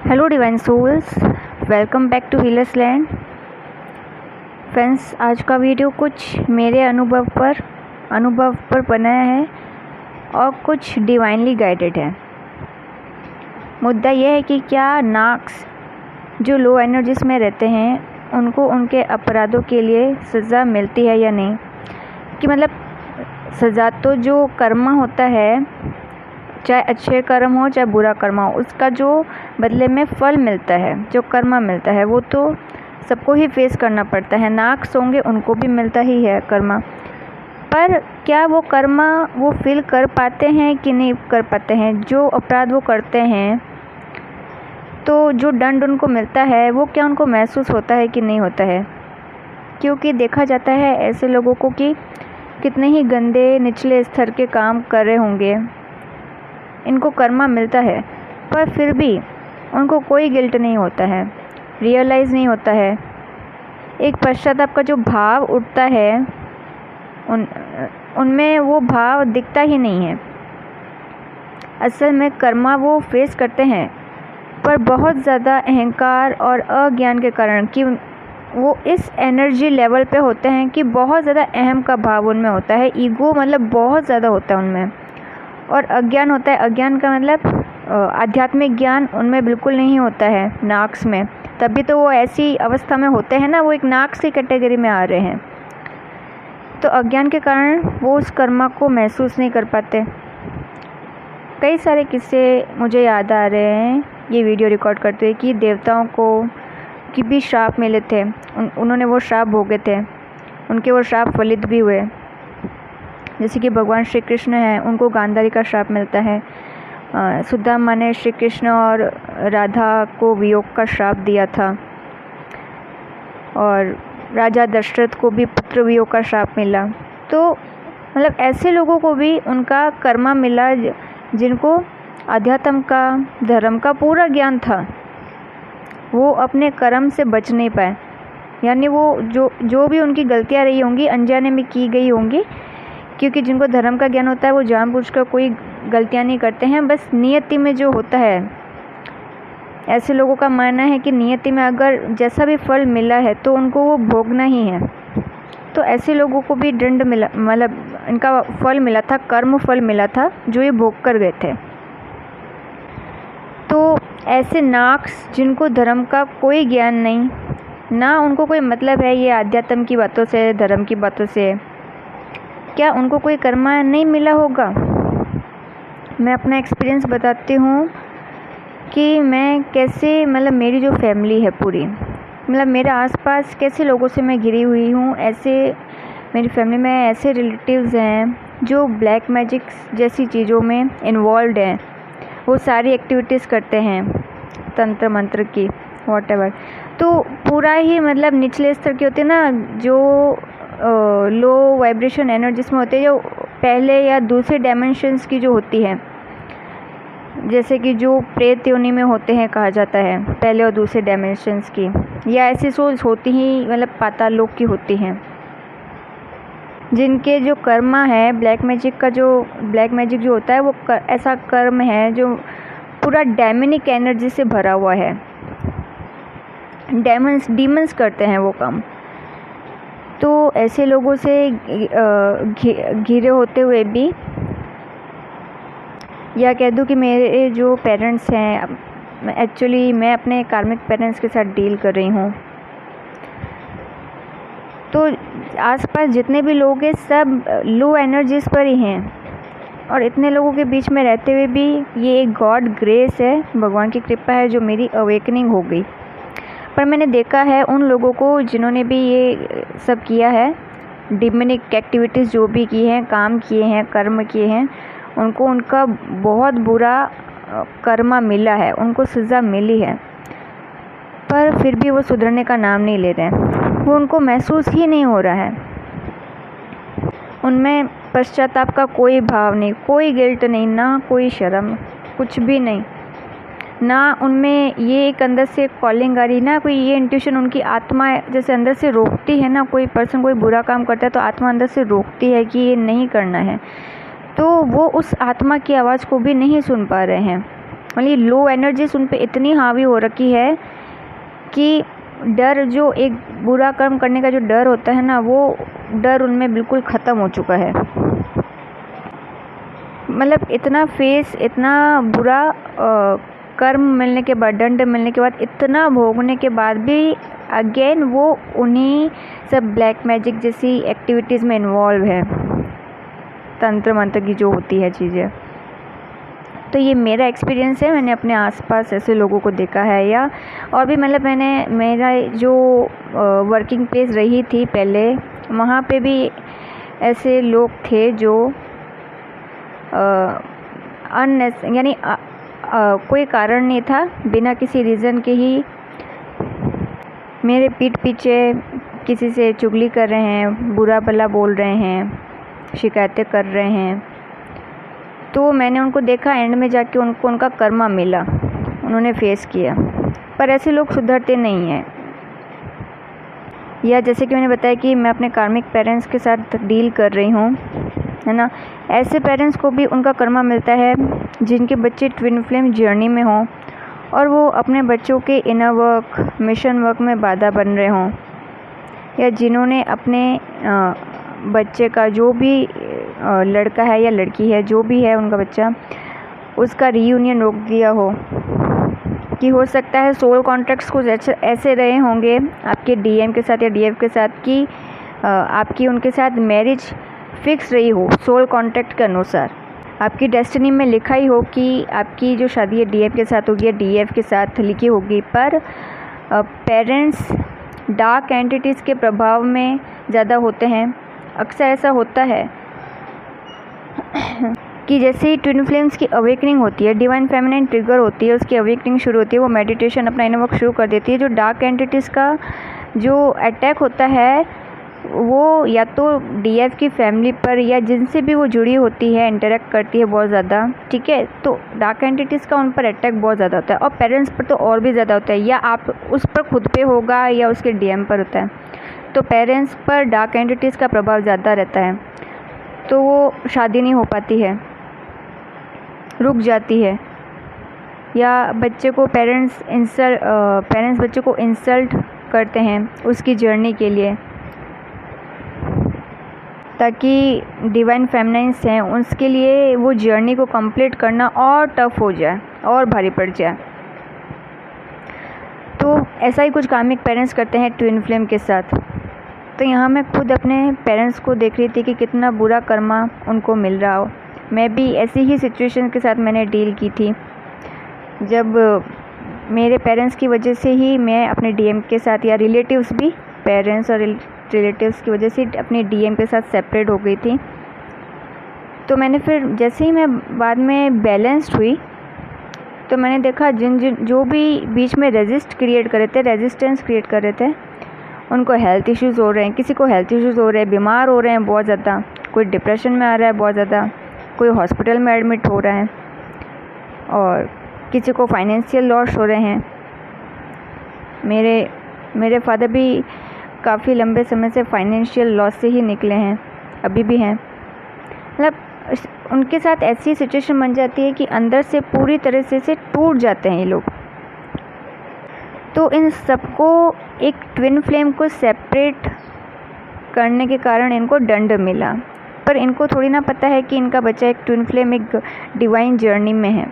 Hello divine souls, welcome back to healers land. Friends, आज का video कुछ मेरे अनुभव पर बनाया है और कुछ डिवाइनली गाइडेड है। मुद्दा यह है कि क्या नाक्स जो लो एनर्जीज में रहते हैं उनको उनके अपराधों के लिए सज़ा मिलती है या नहीं। कि मतलब सज़ा तो जो कर्म होता है, चाहे अच्छे कर्म हो चाहे बुरा कर्म हो, उसका जो बदले में फल मिलता है, जो कर्म मिलता है, वो तो सबको ही फेस करना पड़ता है। नाक्स होंगे उनको भी मिलता ही है कर्म, पर क्या वो कर्म वो फील कर पाते हैं कि नहीं कर पाते हैं। जो अपराध वो करते हैं तो जो दंड उनको मिलता है वो क्या उनको महसूस होता है कि नहीं होता है। क्योंकि देखा जाता है ऐसे लोगों को कि कितने ही गंदे निचले स्तर के काम कर रहे होंगे, इनको कर्मा मिलता है, पर फिर भी उनको कोई गिल्ट नहीं होता है, रियलाइज़ नहीं होता है। एक पश्चाताप का जो भाव उठता है उनमें वो भाव दिखता ही नहीं है। असल में कर्मा वो फेस करते हैं, पर बहुत ज़्यादा अहंकार और अज्ञान के कारण कि वो इस एनर्जी लेवल पे होते हैं कि बहुत ज़्यादा अहम का भाव उनमें होता है। ईगो मतलब बहुत ज़्यादा होता है उनमें, और अज्ञान होता है। अज्ञान का मतलब आध्यात्मिक ज्ञान उनमें बिल्कुल नहीं होता है नाक्स में, तभी तो वो ऐसी अवस्था में होते हैं ना, वो एक नाक्स की कैटेगरी में आ रहे हैं। तो अज्ञान के कारण वो उस कर्मा को महसूस नहीं कर पाते। कई सारे किस्से मुझे याद आ रहे हैं ये वीडियो रिकॉर्ड करते हुए कि देवताओं को कि भी श्राप मिले थे, उन्होंने वो श्राप भोगे थे, उनके वो श्राप फलित भी हुए। जैसे कि भगवान श्री कृष्ण हैं, उनको गांधारी का श्राप मिलता है। सुदामा ने श्री कृष्ण और राधा को वियोग का श्राप दिया था, और राजा दशरथ को भी पुत्र वियोग का श्राप मिला। तो मतलब ऐसे लोगों को भी उनका कर्मा मिला जिनको अध्यात्म का, धर्म का पूरा ज्ञान था, वो अपने कर्म से बच नहीं पाए। यानी वो जो भी उनकी गलतियाँ रही होंगी अनजाने में की गई होंगी, क्योंकि जिनको धर्म का ज्ञान होता है वो जानबूझकर कोई गलतियाँ नहीं करते हैं, बस नियति में जो होता है। ऐसे लोगों का मानना है कि नियति में अगर जैसा भी फल मिला है तो उनको वो भोगना ही है। तो ऐसे लोगों को भी दंड मिला, मतलब इनका फल मिला था, कर्म फल मिला था जो ये भोग कर गए थे। तो ऐसे नाक्स जिनको धर्म का कोई ज्ञान नहीं, ना उनको कोई मतलब है ये आध्यात्म की बातों से, धर्म की बातों से, क्या उनको कोई कर्मा नहीं मिला होगा। मैं अपना एक्सपीरियंस बताती हूँ कि मैं कैसे, मतलब मेरी जो फैमिली है पूरी, मतलब मेरे आसपास कैसे लोगों से मैं घिरी हुई हूँ। ऐसे मेरी फैमिली में ऐसे रिलेटिव्स हैं जो ब्लैक मैजिक जैसी चीज़ों में इन्वॉल्व हैं, वो सारी एक्टिविटीज़ करते हैं, तंत्र मंत्र की, व्हाटएवर। तो पूरा ही मतलब निचले स्तर के होते हैं ना, जो लो वाइब्रेशन एनर्जीज में होते हैं, जो पहले या दूसरे डायमेंशंस की जो होती है, जैसे कि जो प्रेत योनि में होते हैं कहा जाता है, पहले और दूसरे डायमेंशंस की, या ऐसी सोल्स होती ही मतलब पाताल लोक की होती हैं, जिनके जो कर्मा है ब्लैक मैजिक जो होता है वो ऐसा कर्म है जो पूरा डैमनिक एनर्जी से भरा हुआ है। डीमंस करते हैं वो काम। तो ऐसे लोगों से घिरे होते हुए भी, या कह दूँ कि मेरे जो पेरेंट्स हैं, एक्चुअली मैं अपने कार्मिक पेरेंट्स के साथ डील कर रही हूँ। तो आसपास जितने भी लोग हैं सब लो एनर्जीज पर ही हैं, और इतने लोगों के बीच में रहते हुए भी ये एक गॉड ग्रेस है, भगवान की कृपा है जो मेरी अवेकनिंग हो गई। पर मैंने देखा है उन लोगों को जिन्होंने भी ये सब किया है, डिमनिक एक्टिविटीज़ जो भी की हैं, काम किए हैं, कर्म किए हैं, उनको उनका बहुत बुरा कर्मा मिला है, उनको सज़ा मिली है, पर फिर भी वो सुधरने का नाम नहीं ले रहे हैं। वो उनको महसूस ही नहीं हो रहा है, उनमें पश्चाताप का कोई भाव नहीं, कोई गिल्ट नहीं, ना कोई शर्म, कुछ भी नहीं, ना उनमें ये एक अंदर से कॉलिंग आ रही, ना कोई ये इंट्यूशन उनकी आत्मा जैसे अंदर से रोकती है ना। कोई पर्सन कोई बुरा काम करता है तो आत्मा अंदर से रोकती है कि ये नहीं करना है, तो वो उस आत्मा की आवाज़ को भी नहीं सुन पा रहे हैं। मतलब लो एनर्जीज उन पे इतनी हावी हो रखी है कि डर, जो एक बुरा कर्म करने का जो डर होता है ना, वो डर उनमें बिल्कुल ख़त्म हो चुका है। मतलब इतना फेस, इतना बुरा कर्म मिलने के बाद, दंड मिलने के बाद, इतना भोगने के बाद भी अगेन वो उन्हीं सब ब्लैक मैजिक जैसी एक्टिविटीज़ में इन्वॉल्व है, तंत्र मंत्र की जो होती है चीज़ें। तो ये मेरा एक्सपीरियंस है, मैंने अपने आसपास ऐसे लोगों को देखा है। या और भी मतलब मेरा जो वर्किंग प्लेस रही थी पहले, वहाँ पे भी ऐसे लोग थे जो यानी कोई कारण नहीं था, बिना किसी रीज़न के ही मेरे पीठ पीछे किसी से चुगली कर रहे हैं, बुरा भला बोल रहे हैं, शिकायतें कर रहे हैं। तो मैंने उनको देखा, एंड में जाके उनको उनका कर्मा मिला, उन्होंने फेस किया। पर ऐसे लोग सुधरते नहीं हैं। या जैसे कि मैंने बताया कि मैं अपने कार्मिक पेरेंट्स के साथ डील कर रही हूँ, है ना। ऐसे पेरेंट्स को भी उनका कर्मा मिलता है जिनके बच्चे ट्विन फ्लेम जर्नी में हों और वो अपने बच्चों के इनर वर्क, मिशन वर्क में बाधा बन रहे हों, या जिन्होंने अपने बच्चे का, जो भी लड़का है या लड़की है, जो भी है उनका बच्चा, उसका रीयूनियन रोक दिया हो। कि हो सकता है सोल कॉन्ट्रैक्ट्स कुछ ऐसे रहे होंगे आपके डीएम के साथ या डीएफ के साथ कि आपकी उनके साथ मैरिज फिक्स रही हो सोल कॉन्ट्रैक्ट के अनुसार। आपकी डेस्टिनी में लिखा ही हो कि आपकी जो शादी है डीएफ के साथ होगी या डीएफ के साथ लिखी होगी, पर पेरेंट्स डार्क एंटिटीज़ के प्रभाव में ज़्यादा होते हैं। अक्सर ऐसा होता है कि जैसे ही ट्विन फ्लेम्स की अवेकनिंग होती है, डिवाइन फेमिनाइन ट्रिगर होती है, उसकी अवेकनिंग शुरू होती है, वो मेडिटेशन अपना इनर वर्क शुरू कर देती है। जो डार्क एंटिटीज़ का जो अटैक होता है वो या तो डीएफ की फैमिली पर या जिनसे भी वो जुड़ी होती है, इंटरेक्ट करती है बहुत ज़्यादा, ठीक है। तो डार्क एंटिटीज़ का उन पर अटैक बहुत ज़्यादा होता है, और पेरेंट्स पर तो और भी ज़्यादा होता है, या आप उस पर खुद पे होगा या उसके डीएम पर होता है। तो पेरेंट्स पर डार्क एंटिटीज़ का प्रभाव ज़्यादा रहता है, तो वो शादी नहीं हो पाती है, रुक जाती है, या बच्चे को पेरेंट्स बच्चे को इंसल्ट करते हैं उसकी जर्नी के लिए, ताकि डिवाइन फेमिनाइन्स हैं उसके लिए वो जर्नी को कंप्लीट करना और टफ हो जाए और भारी पड़ जाए। तो ऐसा ही कुछ कार्मिक पेरेंट्स करते हैं ट्विन फ्लेम के साथ। तो यहाँ मैं खुद अपने पेरेंट्स को देख रही थी कि कितना बुरा कर्मा उनको मिल रहा हो। मैं भी ऐसी ही सिचुएशन के साथ मैंने डील की थी, जब मेरे पेरेंट्स की वजह से ही मैं अपने डीएम के साथ, या रिलेटिव्स भी, पेरेंट्स और रिलेटिव्स की वजह से अपने डीएम के साथ सेपरेट हो गई थी। तो मैंने फिर जैसे ही मैं बाद में बैलेंस्ड हुई, तो मैंने देखा जो भी बीच में रेजिस्टेंस क्रिएट कर रहे थे, उनको हेल्थ इश्यूज़ हो रहे हैं। किसी को हेल्थ इश्यूज़ हो रहे हैं, बीमार हो रहे हैं बहुत ज़्यादा, कोई डिप्रेशन में आ रहा है बहुत ज़्यादा, कोई हॉस्पिटल में एडमिट हो रहा है, और किसी को फाइनेंशियल लॉस हो रहे हैं। मेरे फादर भी काफ़ी लंबे समय से फाइनेंशियल लॉस से ही निकले हैं, अभी भी हैं। मतलब उनके साथ ऐसी सिचुएशन बन जाती है कि अंदर से पूरी तरह से टूट जाते हैं ये लोग। तो इन सबको एक ट्विन फ्लेम को सेपरेट करने के कारण इनको दंड मिला, पर इनको थोड़ी ना पता है कि इनका बच्चा एक ट्विन फ्लेम एक डिवाइन जर्नी में है,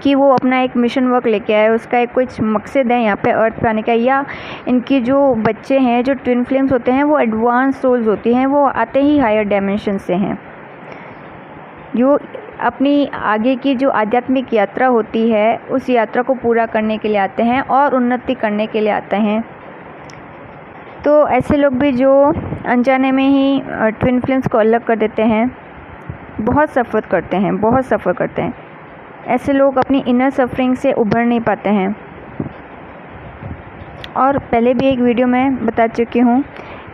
कि वो अपना एक मिशन वर्क लेके आए, उसका एक कुछ मकसद है यहाँ पे अर्थ पे आने का। या इनके जो बच्चे हैं, जो ट्विन फ्लेम्स होते हैं, वो एडवांस सोल्स होती हैं, वो आते ही हायर डायमेंशन से हैं, जो अपनी आगे की जो आध्यात्मिक यात्रा होती है उस यात्रा को पूरा करने के लिए आते हैं और उन्नति करने के लिए आते हैं। तो ऐसे लोग भी जो अनजाने में ही ट्विन फ्लेम्स को अलग कर देते हैं, बहुत सफ़र करते हैं। ऐसे लोग अपनी इनर सफरिंग से उभर नहीं पाते हैं। और पहले भी एक वीडियो में बता चुकी हूँ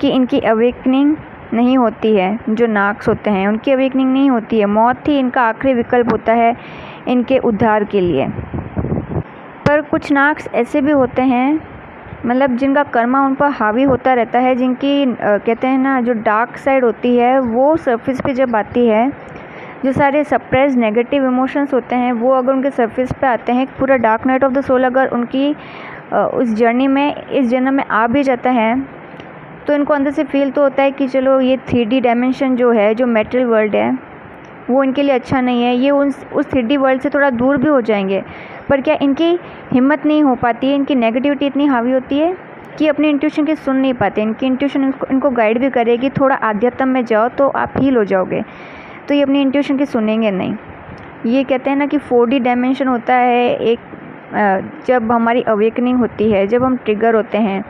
कि इनकी अवेकनिंग नहीं होती है। जो नाक्स होते हैं उनकी अवेकनिंग नहीं होती है, मौत ही इनका आखिरी विकल्प होता है इनके उद्धार के लिए। पर कुछ नाक्स ऐसे भी होते हैं, मतलब जिनका कर्मा उन पर हावी होता रहता है, जिनकी कहते हैं ना जो डार्क साइड होती है वो सरफेस पे जब आती है जो सारे सप्रेस नेगेटिव इमोशंस होते हैं वो अगर उनके सरफेस पे आते हैं, पूरा dark night of the soul अगर उनकी उस जर्नी में, इस जन्म में आ भी जाता है, तो इनको अंदर से फील तो होता है कि चलो ये 3D डायमेंशन जो है, जो मेटल वर्ल्ड है, वो इनके लिए अच्छा नहीं है, ये उस 3D वर्ल्ड से थोड़ा दूर भी हो जाएंगे। पर क्या इनकी हिम्मत नहीं हो पाती है, इनकी नेगेटिविटी इतनी हावी होती है कि अपनी इंट्यूशन की सुन नहीं पाते। इनकी इंट्यूशन इनको गाइड भी करेगी, थोड़ा आध्यात्म में जाओ तो आप हील हो जाओगे, तो ये अपनी इंट्यूशन की सुनेंगे नहीं। ये कहते हैं ना कि 4D डायमेंशन होता है एक, जब हमारी अवेकनिंग होती है, जब हम ट्रिगर होते हैं,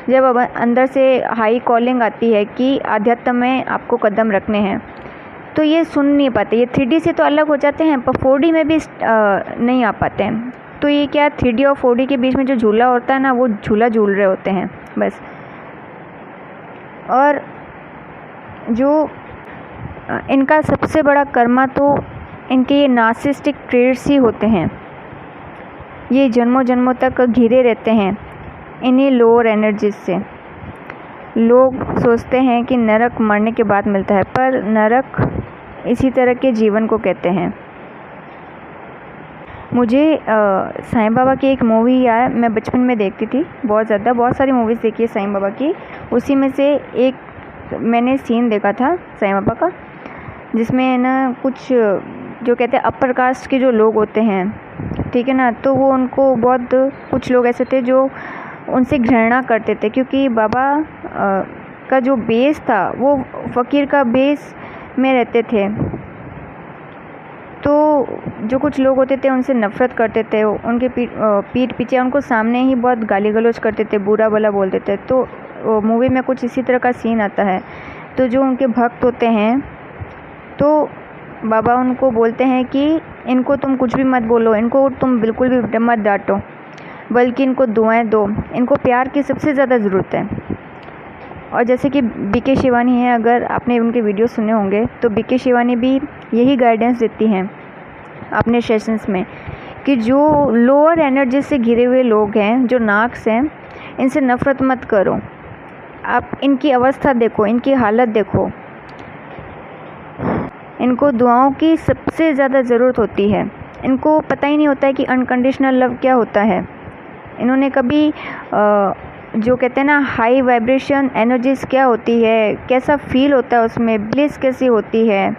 जब अब अंदर से हाई कॉलिंग आती है कि आध्यात्म में आपको कदम रखने हैं, तो ये सुन नहीं पाते। ये 3D से तो अलग हो जाते हैं पर 4D में भी नहीं आ पाते हैं। तो ये क्या 3D और 4D के बीच में जो झूला होता है ना, वो झूला झूल रहे होते हैं बस। और जो इनका सबसे बड़ा कर्मा तो इनके ये नार्सिसिस्टिक ट्रेट्स ही होते हैं। ये जन्मों जन्मों तक घिरे रहते हैं इन्हीं लोअर एनर्जीज से। लोग सोचते हैं कि नरक मरने के बाद मिलता है, पर नरक इसी तरह के जीवन को कहते हैं। मुझे साईं बाबा की एक मूवी याद, मैं बचपन में देखती थी बहुत सारी मूवीज़ देखी है साईं बाबा की। उसी में से एक मैंने सीन देखा था साईं बाबा का, जिसमें ना कुछ जो कहते हैं अपर कास्ट के जो लोग होते हैं, ठीक है ना, तो वो उनको बहुत, कुछ लोग ऐसे थे जो उनसे घृणा करते थे, क्योंकि बाबा का जो बेस था वो फ़कीर का बेस में रहते थे। तो जो कुछ लोग होते थे उनसे नफ़रत करते थे, उनके पीठ पीछे, उनको सामने ही बहुत गाली गलौज करते थे, बुरा भला बोलते थे। तो मूवी में कुछ इसी तरह का सीन आता है। तो जो उनके भक्त होते हैं, तो बाबा उनको बोलते हैं कि इनको तुम कुछ भी मत बोलो, इनको तुम बिल्कुल भी मत डांटो, बल्कि इनको दुआएं दो, इनको प्यार की सबसे ज़्यादा ज़रूरत है। और जैसे कि बीके शिवानी है, अगर आपने उनके वीडियो सुने होंगे तो बीके शिवानी भी यही गाइडेंस देती हैं अपने सेशंस में कि जो लोअर एनर्जी से घिरे हुए लोग हैं, जो नाक्स हैं, इनसे नफ़रत मत करो। आप इनकी अवस्था देखो, इनकी हालत देखो, इनको दुआओं की सबसे ज़्यादा ज़रूरत होती है। इनको पता ही नहीं होता है कि अनकंडीशनल लव क्या होता है। इन्होंने कभी जो कहते हैं ना हाई वाइब्रेशन एनर्जीज क्या होती है, कैसा फील होता है उसमें, ब्लिस कैसी होती है,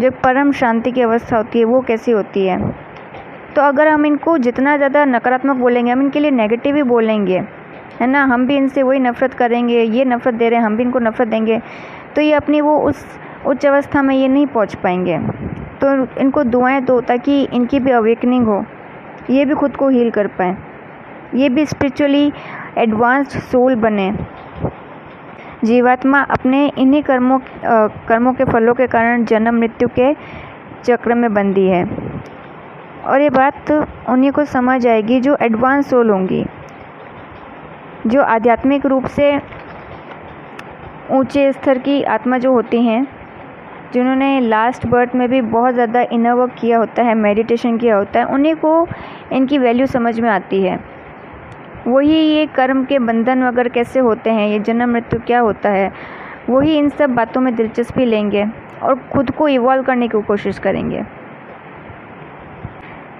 जो परम शांति की अवस्था होती है वो कैसी होती है। तो अगर हम इनको जितना ज़्यादा नकारात्मक बोलेंगे, हम इनके लिए नेगेटिव ही बोलेंगे, है ना, हम भी इनसे वही नफ़रत करेंगे, ये नफ़रत दे रहे हैं हम भी इनको नफ़रत देंगे, तो ये अपनी वो उस उच्च अवस्था में ये नहीं पहुंच पाएंगे। तो इनको दुआएं दो ताकि इनकी भी अवेकनिंग हो, ये भी खुद को हील कर पाएँ, ये भी स्पिरिचुअली एडवांस्ड सोल बने। जीवात्मा अपने इन्हीं कर्मों के फलों के कारण जन्म मृत्यु के चक्र में बंधी है। और ये बात उन्हीं को समझ आएगी जो एडवांस सोल होंगी, जो आध्यात्मिक रूप से ऊंचे स्तर की आत्मा जो होती हैं, जिन्होंने लास्ट बर्थ में भी बहुत ज़्यादा इनर वर्क किया होता है, मेडिटेशन किया होता है, उन्हीं को इनकी वैल्यू समझ में आती है। वही ये कर्म के बंधन वगैरह कैसे होते हैं, ये जन्म मृत्यु क्या होता है, वही इन सब बातों में दिलचस्पी लेंगे और खुद को इवॉल्व करने की कोशिश करेंगे।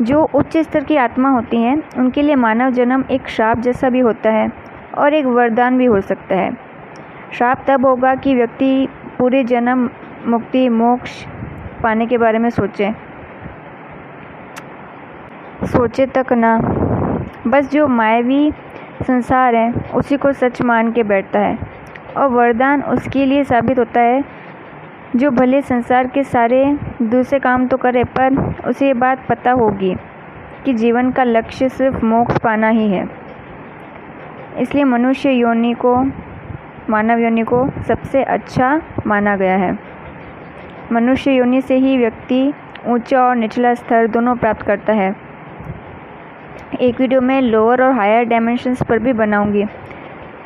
जो उच्च स्तर की आत्मा होती हैं उनके लिए मानव जन्म एक श्राप जैसा भी होता है और एक वरदान भी हो सकता है। श्राप तब होगा कि व्यक्ति पूरे जन्म मुक्ति मोक्ष पाने के बारे में सोचे तक ना, बस जो मायावी संसार है उसी को सच मान के बैठता है। और वरदान उसके लिए साबित होता है जो भले संसार के सारे दूसरे काम तो करे, पर उसे ये बात पता होगी कि जीवन का लक्ष्य सिर्फ मोक्ष पाना ही है। इसलिए मनुष्य योनि को, मानव योनि को सबसे अच्छा माना गया है। मनुष्य योनि से ही व्यक्ति ऊंचा और निचला स्तर दोनों प्राप्त करता है। एक वीडियो में लोअर और हायर डायमेंशंस पर भी बनाऊंगी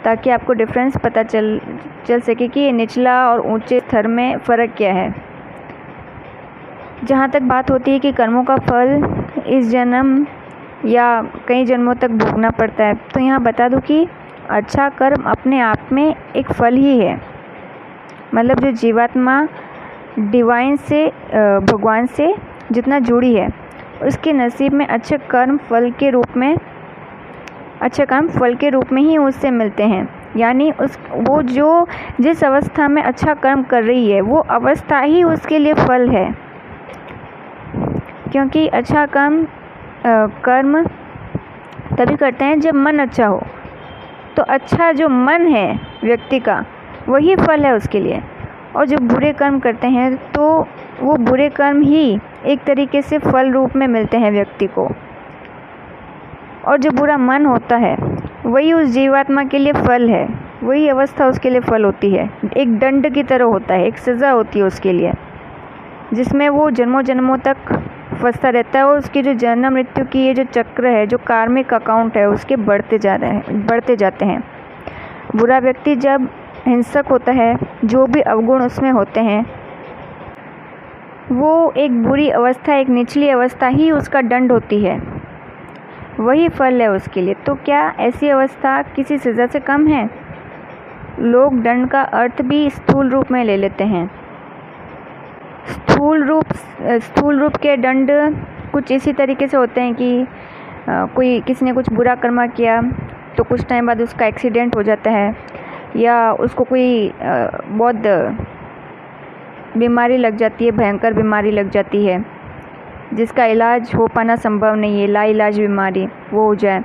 ताकि आपको डिफरेंस पता चल सके कि निचला और ऊंचे स्तर में फ़र्क क्या है। जहाँ तक बात होती है कि कर्मों का फल इस जन्म या कई जन्मों तक भोगना पड़ता है, तो यहाँ बता दूँ कि अच्छा कर्म अपने आप में एक फल ही है। मतलब जो जीवात्मा डिवाइन से, भगवान से जितना जुड़ी है, उसके नसीब में अच्छे कर्म फल के रूप में ही उससे मिलते हैं। यानी वो जो जिस अवस्था में अच्छा कर्म कर रही है, वो अवस्था ही उसके लिए फल है। क्योंकि अच्छा कर्म तभी करते हैं जब मन अच्छा हो। तो अच्छा जो मन है व्यक्ति का, वही फल है उसके लिए। और जो बुरे कर्म करते हैं, तो वो बुरे कर्म ही एक तरीके से फल रूप में मिलते हैं व्यक्ति को। और जो बुरा मन होता है, वही उस जीवात्मा के लिए फल है, वही अवस्था उसके लिए फल होती है। एक दंड की तरह होता है, एक सज़ा होती है उसके लिए, जिसमें वो जन्मों जन्मों तक फंसता रहता है। और उसकी जो जन्म मृत्यु की ये जो चक्र है, जो कार्मिक अकाउंट है, उसके बढ़ते जाते हैं। बुरा व्यक्ति जब हिंसक होता है, जो भी अवगुण उसमें होते हैं, वो एक बुरी अवस्था, एक निचली अवस्था ही उसका दंड होती है, वही फल है उसके लिए। तो क्या ऐसी अवस्था किसी सज़ा से कम है? लोग दंड का अर्थ भी स्थूल रूप में ले लेते हैं। स्थूल रूप के दंड कुछ इसी तरीके से होते हैं कि किसी ने कुछ बुरा कर्म किया, तो कुछ टाइम बाद उसका एक्सीडेंट हो जाता है, या उसको कोई बहुत बीमारी लग जाती है, भयंकर बीमारी लग जाती है, जिसका इलाज हो पाना संभव नहीं है, लाइलाज बीमारी वो हो जाए,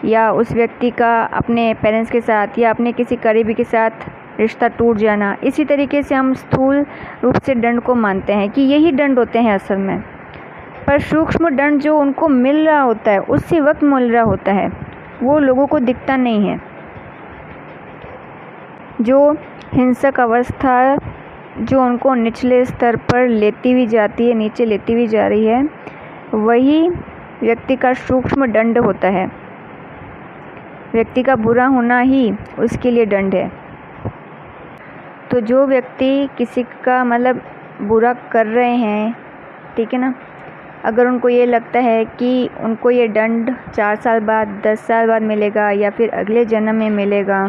या उस व्यक्ति का अपने पेरेंट्स के साथ या अपने किसी करीबी के साथ रिश्ता टूट जाना। इसी तरीके से हम स्थूल रूप से दंड को मानते हैं कि यही दंड होते हैं असल में। पर सूक्ष्म दंड जो उनको मिल रहा होता है, उसी वक्त मिल रहा होता है, वो लोगों को दिखता नहीं है। जो हिंसक अवस्था जो उनको निचले स्तर पर लेती हुई जाती है, नीचे लेती हुई जा रही है, वही व्यक्ति का सूक्ष्म दंड होता है। व्यक्ति का बुरा होना ही उसके लिए दंड है। तो जो व्यक्ति किसी का मतलब बुरा कर रहे हैं, ठीक है ना, अगर उनको ये लगता है कि उनको ये दंड 4 साल बाद, 10 साल बाद मिलेगा, या फिर अगले जन्म में मिलेगा,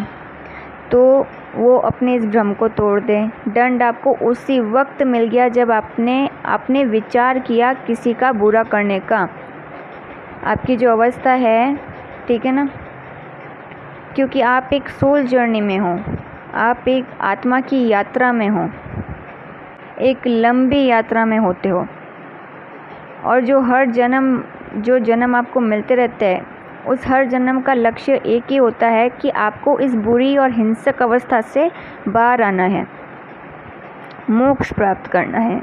तो वो अपने इस भ्रम को तोड़ दें। दंड आपको उसी वक्त मिल गया जब आपने विचार किया किसी का बुरा करने का। आपकी जो अवस्था है, ठीक है ना, क्योंकि आप एक सोल जर्नी में हो, आप एक आत्मा की यात्रा में हो, एक लंबी यात्रा में होते हो। और जो जन्म आपको मिलते रहते हैं, उस हर जन्म का लक्ष्य एक ही होता है कि आपको इस बुरी और हिंसक अवस्था से बाहर आना है, मोक्ष प्राप्त करना है।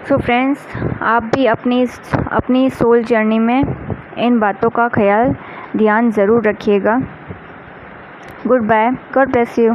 सो फ्रेंड्स, आप भी अपनी सोल जर्नी में इन बातों का ध्यान ज़रूर रखिएगा। Goodbye, God bless you.